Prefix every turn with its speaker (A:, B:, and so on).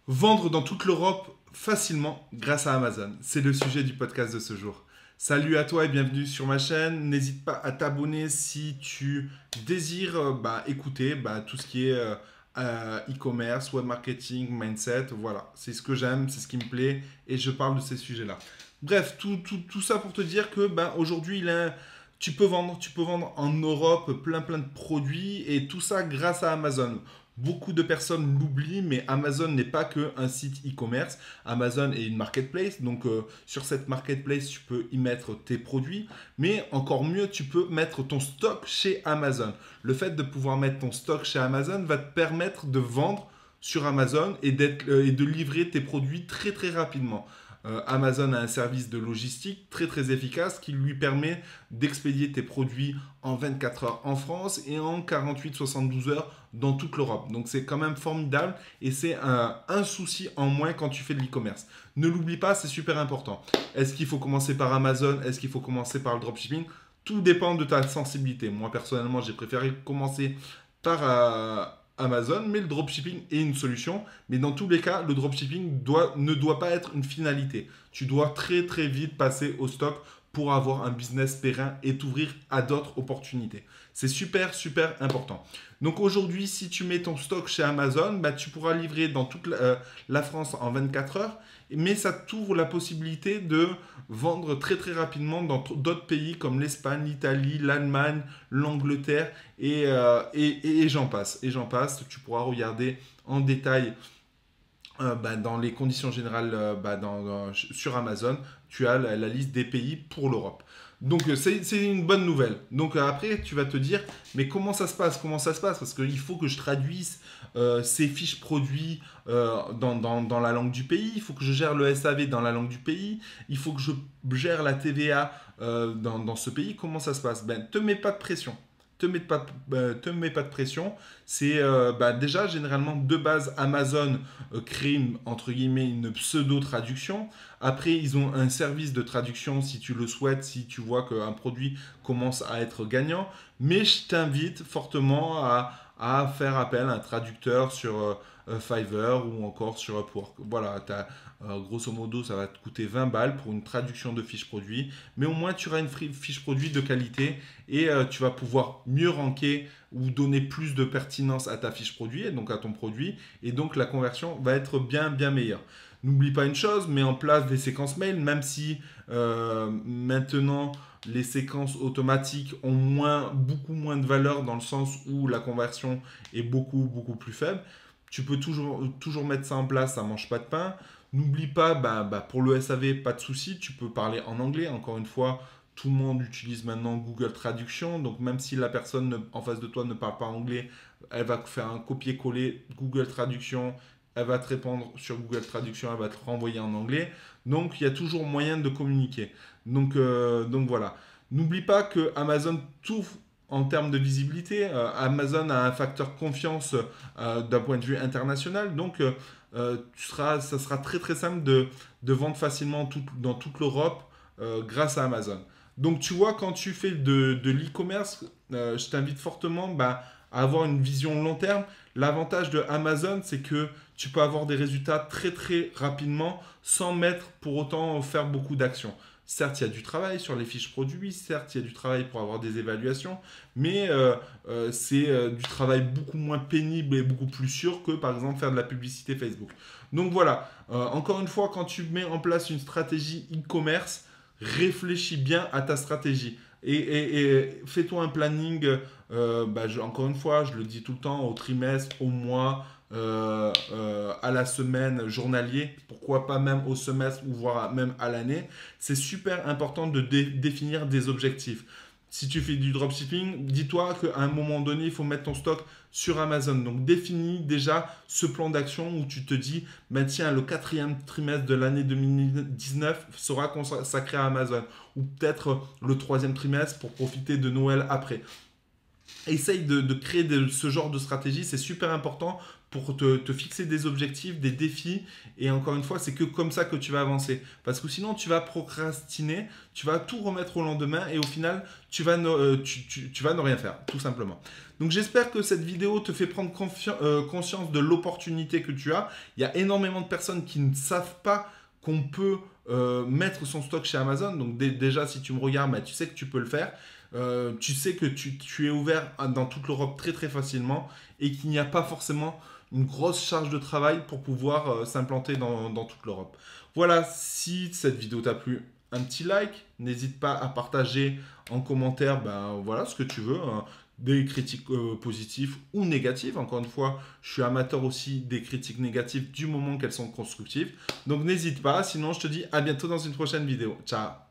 A: Vendre dans toute l'Europe facilement grâce à Amazon. C'est le sujet du podcast de ce jour. Salut à toi et bienvenue sur ma chaîne. N'hésite pas à t'abonner si tu désires écouter tout ce qui est e-commerce, web marketing, mindset. Voilà, c'est ce que j'aime, c'est ce qui me plaît et je parle de ces sujets-là. Bref, tout ça pour te dire que aujourd'hui, tu peux vendre en Europe plein de produits et tout ça grâce à Amazon. Beaucoup de personnes l'oublient, mais Amazon n'est pas qu'un site e-commerce. Amazon est une marketplace, donc sur cette marketplace, tu peux y mettre tes produits, mais encore mieux, tu peux mettre ton stock chez Amazon. Le fait de pouvoir mettre ton stock chez Amazon va te permettre de vendre sur Amazon et de livrer tes produits très rapidement. Amazon a un service de logistique très efficace qui lui permet d'expédier tes produits en 24 heures en France et en 48-72 heures dans toute l'Europe. Donc c'est quand même formidable et c'est un souci en moins quand tu fais de l'e-commerce. Ne l'oublie pas, c'est super important. Est-ce qu'il faut commencer par Amazon? Est-ce qu'il faut commencer par le dropshipping? Tout dépend de ta sensibilité. Moi personnellement, j'ai préféré commencer par Amazon, mais le dropshipping est une solution. Mais dans tous les cas, le dropshipping ne doit pas être une finalité. Tu dois très vite passer au stock pour avoir un business périn et t'ouvrir à d'autres opportunités. C'est super important. Donc aujourd'hui, si tu mets ton stock chez Amazon, tu pourras livrer dans toute la France en 24 heures, mais ça t'ouvre la possibilité de vendre très rapidement dans d'autres pays comme l'Espagne, l'Italie, l'Allemagne, l'Angleterre et j'en passe. Et j'en passe, tu pourras regarder en détail dans les conditions générales sur Amazon, tu as la liste des pays pour l'Europe. Donc c'est une bonne nouvelle. Donc après tu vas te dire mais comment ça se passe? Comment ça se passe? Parce qu'il faut que je traduise ces fiches produits dans la langue du pays, il faut que je gère le SAV dans la langue du pays, il faut que je gère la TVA dans ce pays. Comment ça se passe? Te mets pas de pression. Te mets pas de pression. C'est déjà généralement de base Amazon crée entre guillemets une pseudo-traduction. Après, ils ont un service de traduction si tu le souhaites, si tu vois qu'un produit commence à être gagnant. Mais je t'invite fortement à faire appel à un traducteur sur Fiverr ou encore sur Upwork. Voilà, grosso modo, ça va te coûter 20 balles pour une traduction de fiche produit. Mais au moins, tu auras une fiche produit de qualité et tu vas pouvoir mieux ranker ou donner plus de pertinence à ta fiche produit et donc à ton produit. Et donc, la conversion va être bien meilleure. N'oublie pas une chose, mets en place des séquences mail, même si maintenant les séquences automatiques ont beaucoup moins de valeur dans le sens où la conversion est beaucoup plus faible. Tu peux toujours mettre ça en place, ça ne mange pas de pain. N'oublie pas, pour le SAV, pas de souci, tu peux parler en anglais. Encore une fois, tout le monde utilise maintenant Google Traduction. Donc même si la personne en face de toi ne parle pas anglais, elle va faire un copier-coller Google Traduction. Elle va te répondre sur Google Traduction, elle va te renvoyer en anglais. Donc il y a toujours moyen de communiquer. Donc voilà. N'oublie pas que Amazon t'ouvre en termes de visibilité. Amazon a un facteur confiance d'un point de vue international. Donc ça sera très simple de vendre facilement dans toute l'Europe grâce à Amazon. Donc tu vois, quand tu fais de l'e-commerce, je t'invite fortement à avoir une vision long terme. L'avantage de Amazon, c'est que tu peux avoir des résultats très rapidement sans mettre pour autant faire beaucoup d'actions. Certes, il y a du travail sur les fiches produits, certes, il y a du travail pour avoir des évaluations, mais c'est du travail beaucoup moins pénible et beaucoup plus sûr que, par exemple, faire de la publicité Facebook. Donc voilà, encore une fois, quand tu mets en place une stratégie e-commerce, réfléchis bien à ta stratégie. Et fais-toi un planning, encore une fois, je le dis tout le temps, au trimestre, au mois, à la semaine, journalier, pourquoi pas même au semestre ou voire même à l'année. C'est super important de définir des objectifs. Si tu fais du dropshipping, dis-toi qu'à un moment donné, il faut mettre ton stock sur Amazon. Donc définis déjà ce plan d'action où tu te dis, tiens, le quatrième trimestre de l'année 2019 sera consacré à Amazon. Ou peut-être le troisième trimestre pour profiter de Noël après. Essaye de créer ce genre de stratégie, c'est super important pour te fixer des objectifs, des défis. Et encore une fois, c'est que comme ça que tu vas avancer. Parce que sinon, tu vas procrastiner, tu vas tout remettre au lendemain et au final, tu vas ne rien faire, tout simplement. Donc j'espère que cette vidéo te fait prendre conscience de l'opportunité que tu as. Il y a énormément de personnes qui ne savent pas qu'on peut mettre son stock chez Amazon. Donc déjà, si tu me regardes, bah, tu sais que tu peux le faire. Tu sais que tu es ouvert dans toute l'Europe très très facilement et qu'il n'y a pas forcément une grosse charge de travail pour pouvoir s'implanter dans toute l'Europe. Voilà, si cette vidéo t'a plu, un petit like, n'hésite pas à partager en commentaire ben, voilà, ce que tu veux, hein, des critiques positives ou négatives. Encore une fois, je suis amateur aussi des critiques négatives du moment qu'elles sont constructives. Donc n'hésite pas, sinon je te dis à bientôt dans une prochaine vidéo. Ciao!